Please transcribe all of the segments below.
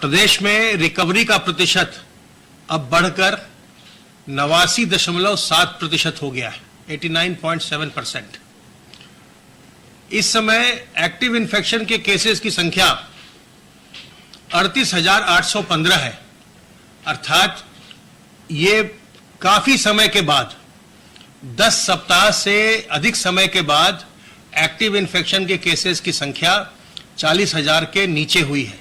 प्रदेश में रिकवरी का प्रतिशत अब बढ़कर 89.7% हो गया है, 89.7%। इस समय एक्टिव इन्फेक्शन के केसेस की संख्या 38,815 है, अर्थात ये काफी समय के बाद, 10 सप्ताह से अधिक समय के बाद एक्टिव इन्फेक्शन के केसेस की संख्या 40,000 के नीचे हुई है।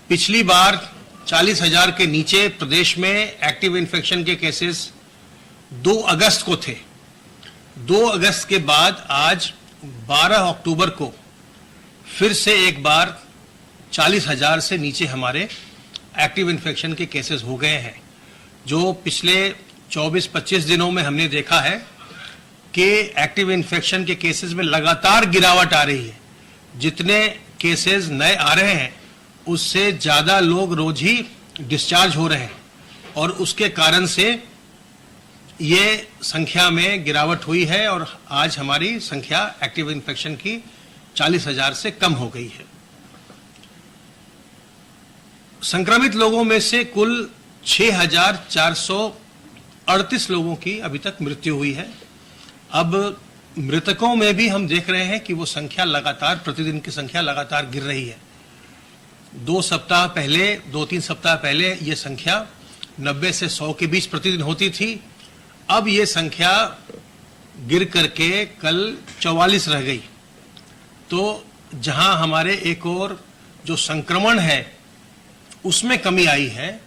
पिछली बार 40,000 के नीचे प्रदेश में एक्टिव इन्फेक्शन के केसेस 2 अगस्त को थे। 2 अगस्त के बाद आज 12 अक्टूबर को फिर से एक बार 40,000 से नीचे हमारे एक्टिव इन्फेक्शन के केसेस हो गए हैं, जो पिछले 24-25 दिनों में हमने देखा है कि एक्टिव इन्फेक्शन के केसेस में लगातार गिरावट आ रही है। जितने केसेस नए आ रहे हैं उससे ज़्यादा लोग रोज ही डिस्चार्ज हो रहे हैं और उसके कारण से ये संख्या में गिरावट हुई है और आज हमारी संख्या एक्टिव इन्फेक्शन की 40,000 से कम हो गई है। संक्रमित लोगों में से कुल 6,438 लोगों की अभी तक मृत्यु हुई है। अब मृतकों में भी हम देख रहे हैं कि वो संख्या लगातार, प्रतिदिन की संख्या लगातार गिर रही है। 2-3 सप्ताह पहले ये संख्या 90 से 100 के बीच प्रतिदिन होती थी। अब ये संख्या गिर करके कल 44 रह गई। तो जहां हमारे एक और जो संक्रमण है उसमें कमी आई है,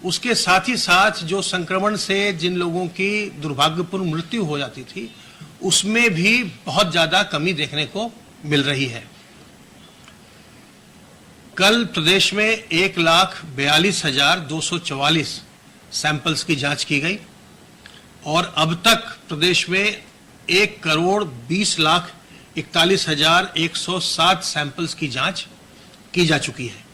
उसके साथ ही साथ जो संक्रमण से जिन लोगों की दुर्भाग्यपूर्ण मृत्यु हो जाती थी उसमें भी बहुत ज्यादा कमी देखने को मिल रही है। कल प्रदेश में 1,42,244 सैंपल्स की जांच की गई और अब तक प्रदेश में 1,20,41,107 सैंपल्स की जांच की जा चुकी है।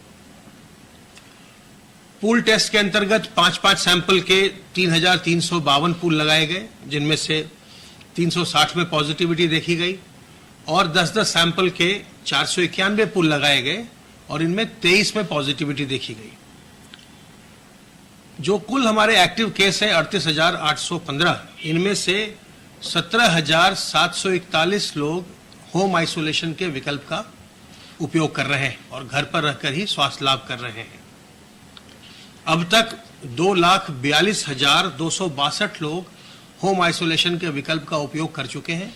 पूल टेस्ट के अंतर्गत 5-5 सैंपल के 3,352 पूल लगाए गए, जिनमें से 360 में पॉजिटिविटी देखी गई और 10-10 सैंपल के 491 पूल लगाए गए और इनमें 23 में पॉजिटिविटी देखी गई। जो कुल हमारे एक्टिव केस है 38,815, इनमें से 17,741 लोग होम आइसोलेशन के विकल्प का उपयोग कर रहे हैं और घर पर रहकर ही स्वास्थ्य लाभ कर रहे हैं। अब तक 2,42,262 लोग होम आइसोलेशन के विकल्प का उपयोग कर चुके हैं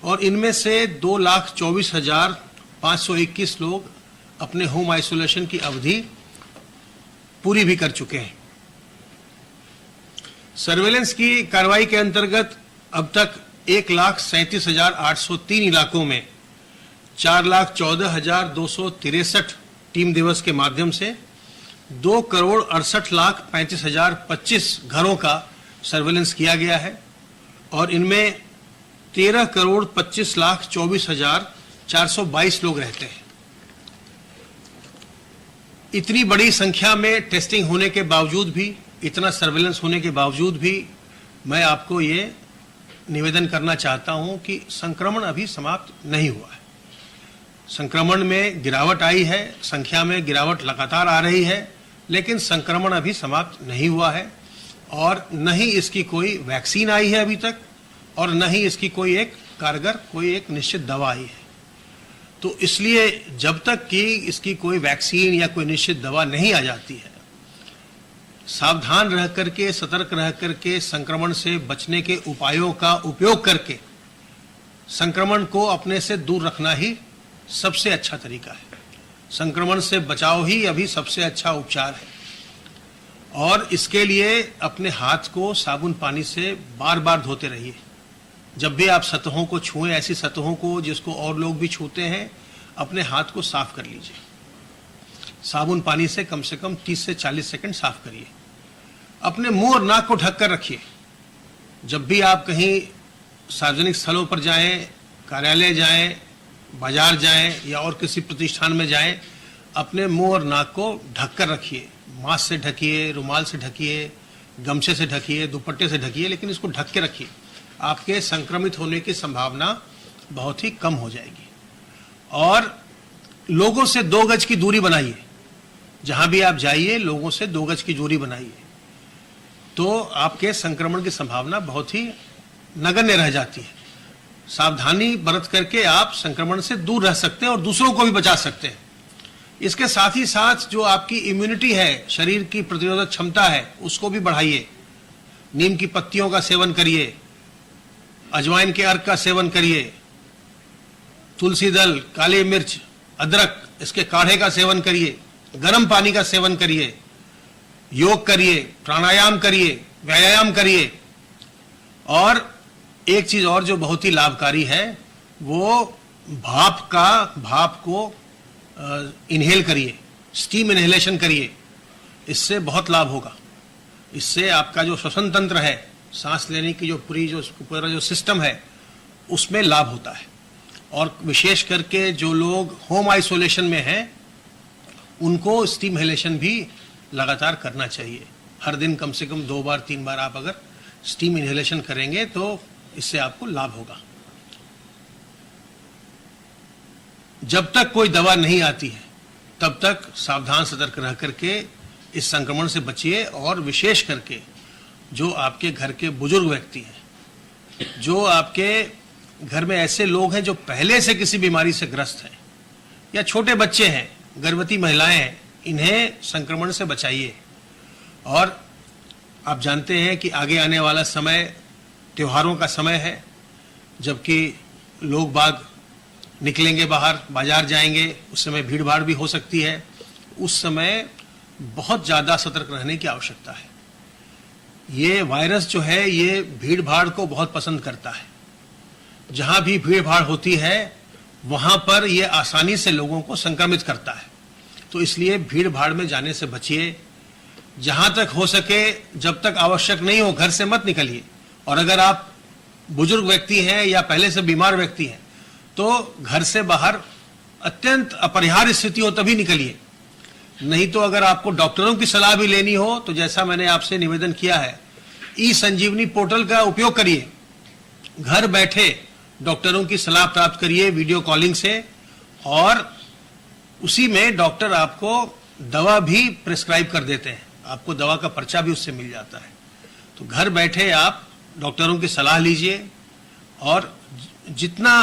और इनमें से 2,24,521 लोग अपने होम आइसोलेशन की अवधि पूरी भी कर चुके हैं। सर्वेलेंस की कार्रवाई के अंतर्गत अब तक 1,37,803 इलाकों में 4,14,263 टीम दिवस के माध्यम से 2,68,35,025 घरों का सर्वेलेंस किया गया है और इनमें 13,25,24,422 लोग रहते हैं। इतनी बड़ी संख्या में टेस्टिंग होने के बावजूद भी, इतना सर्वेलेंस होने के बावजूद भी मैं आपको ये निवेदन करना चाहता हूं कि संक्रमण अभी समाप्त नहीं हुआ है। संक्रमण में गिरावट आई है, संख्या में गिरावट लगातार आ रही है, लेकिन संक्रमण अभी समाप्त नहीं हुआ है और न ही इसकी कोई वैक्सीन आई है अभी तक और न ही इसकी कोई एक कारगर, कोई एक निश्चित दवा आई है। तो इसलिए जब तक कि इसकी कोई वैक्सीन या कोई निश्चित दवा नहीं आ जाती है, सावधान रह करके, सतर्क रह करके, संक्रमण से बचने के उपायों का उपयोग करके संक्रमण को अपने से दूर रखना ही सबसे अच्छा तरीका है। संक्रमण से बचाव ही अभी सबसे अच्छा उपचार है और इसके लिए अपने हाथ को साबुन पानी से बार बार धोते रहिए। जब भी आप सतहों को छुएं, ऐसी सतहों को जिसको और लोग भी छूते हैं, अपने हाथ को साफ कर लीजिए। साबुन पानी से कम 30 से 40 सेकंड साफ करिए। अपने मुंह और नाक को ढक कर रखिए। जब भी आप कहीं सार्वजनिक स्थलों पर जाएं, कार्यालय जाएं, बाजार जाएं या और किसी प्रतिष्ठान में जाएं, अपने मुंह और नाक को ढक कर रखिए। मास्क से ढकिए, रुमाल से ढकिए, गमछे से ढकिए, दुपट्टे से ढकिए, लेकिन इसको ढक के रखिए। आपके संक्रमित होने की संभावना बहुत ही कम हो जाएगी। और लोगों से 2 गज की दूरी बनाइए, जहां भी आप जाइए लोगों से 2 गज की दूरी बनाइए, तो आपके संक्रमण की संभावना बहुत ही नगण्य रह जाती है। सावधानी बरत करके आप संक्रमण से दूर रह सकते हैं और दूसरों को भी बचा सकते हैं। इसके साथ ही साथ जो आपकी इम्यूनिटी है, शरीर की प्रतिरोधक क्षमता है, उसको भी बढ़ाइए। नीम की पत्तियों का सेवन करिए, अजवाइन के अर्क का सेवन करिए, तुलसी दल, काली मिर्च, अदरक, इसके काढ़े का सेवन करिए, गर्म पानी का सेवन करिए, योग करिए, प्राणायाम करिए, व्यायाम करिए। और एक चीज और जो बहुत ही लाभकारी है, वो भाप को इनहेल करिए, स्टीम इनहेलेशन करिए। इससे बहुत लाभ होगा। इससे आपका जो श्वसन तंत्र है, सांस लेने की जो पूरा जो सिस्टम है, उसमें लाभ होता है। और विशेष करके जो लोग होम आइसोलेशन में हैं, उनको स्टीम इनहेलेशन भी लगातार करना चाहिए। हर दिन कम से कम 2 बार 3 बार आप अगर स्टीम इनहेलेशन करेंगे तो इससे आपको लाभ होगा। जब तक कोई दवा नहीं आती है तब तक सावधान सतर्क रह करके इस संक्रमण से बचिए। और विशेष करके जो आपके घर के बुजुर्ग व्यक्ति हैं, जो आपके घर में ऐसे लोग हैं जो पहले से किसी बीमारी से ग्रस्त हैं, या छोटे बच्चे हैं, गर्भवती महिलाएं हैं, इन्हें संक्रमण से बचाइए। और आप जानते हैं कि आगे आने वाला समय त्योहारों का समय है, जबकि लोग बाग निकलेंगे बाहर, बाजार जाएंगे, उस समय भीड़ भाड़ भी हो सकती है। उस समय बहुत ज़्यादा सतर्क रहने की आवश्यकता है। ये वायरस जो है ये भीड़ भाड़ को बहुत पसंद करता है। जहां भी भीड़ भाड़ होती है वहां पर ये आसानी से लोगों को संक्रमित करता है। तो इसलिए भीड़ भाड़ में जाने से बचिए। जहां तक हो सके, जब तक आवश्यक नहीं हो, घर से मत निकलिए। और अगर आप बुजुर्ग व्यक्ति हैं या पहले से बीमार व्यक्ति हैं तो घर से बाहर अत्यंत अपरिहार्य स्थिति हो तभी निकलिए। नहीं तो अगर आपको डॉक्टरों की सलाह भी लेनी हो तो जैसा मैंने आपसे निवेदन किया है, ई-संजीवनी पोर्टल का उपयोग करिए। घर बैठे डॉक्टरों की सलाह प्राप्त करिए वीडियो कॉलिंग से, और उसी में डॉक्टर आपको दवा भी प्रिस्क्राइब कर देते हैं। आपको दवा का पर्चा भी उससे मिल जाता है। तो घर बैठे आप डॉक्टरों की सलाह लीजिए और जितना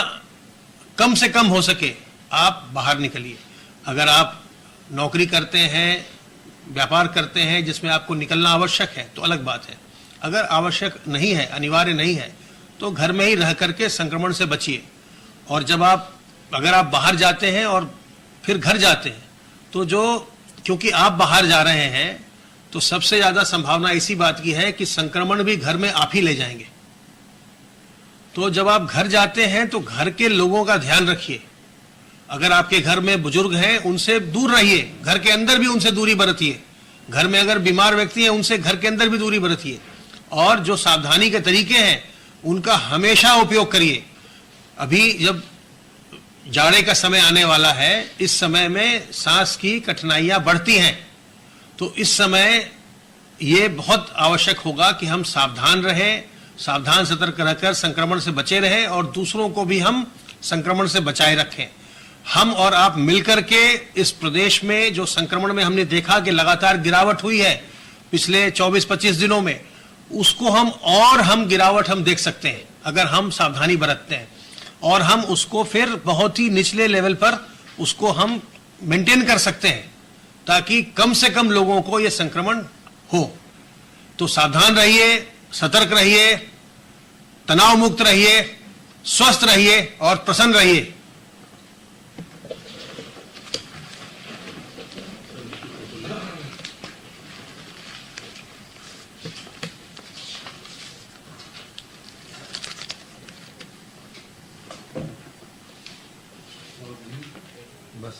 कम से कम हो सके आप बाहर निकलिए। अगर आप नौकरी करते हैं, व्यापार करते हैं जिसमें आपको निकलना आवश्यक है तो अलग बात है। अगर आवश्यक नहीं है, अनिवार्य नहीं है, तो घर में ही रह करके संक्रमण से बचिए। और जब अगर आप बाहर जाते हैं और फिर घर जाते हैं तो क्योंकि आप बाहर जा रहे हैं तो सबसे ज्यादा संभावना इसी बात की है कि संक्रमण भी घर में आप ही ले जाएंगे। तो जब आप घर जाते हैं तो घर के लोगों का ध्यान रखिए। अगर आपके घर में बुजुर्ग हैं उनसे दूर रहिए, घर के अंदर भी उनसे दूरी बरतिए। घर में अगर बीमार व्यक्ति हैं उनसे घर के अंदर भी दूरी बरतिए। और जो सावधानी के तरीके हैं उनका हमेशा उपयोग करिए। अभी जब जाड़े का समय आने वाला है, इस समय में सांस की कठिनाइयां बढ़ती हैं, तो इस समय ये बहुत आवश्यक होगा कि हम सावधान रहें, सावधान सतर्क रहकर संक्रमण से बचे रहें और दूसरों को भी हम संक्रमण से बचाए रखें। हम और आप मिलकर के इस प्रदेश में जो संक्रमण में हमने देखा कि लगातार गिरावट हुई है पिछले 24-25 दिनों में, उसको हम गिरावट हम देख सकते हैं अगर हम सावधानी बरतते हैं। और हम उसको फिर बहुत ही निचले लेवल पर उसको हम मेंटेन कर सकते हैं ताकि कम से कम लोगों को यह संक्रमण हो। तो सावधान रहिए, सतर्क रहिए, तनाव मुक्त रहिए, स्वस्थ रहिए और प्रसन्न रहिए। बस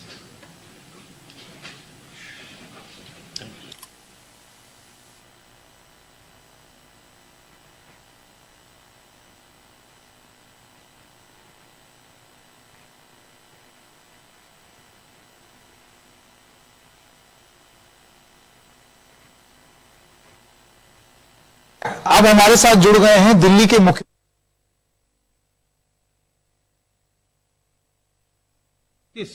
अब हमारे साथ जुड़ गए हैं दिल्ली के मुख्य किस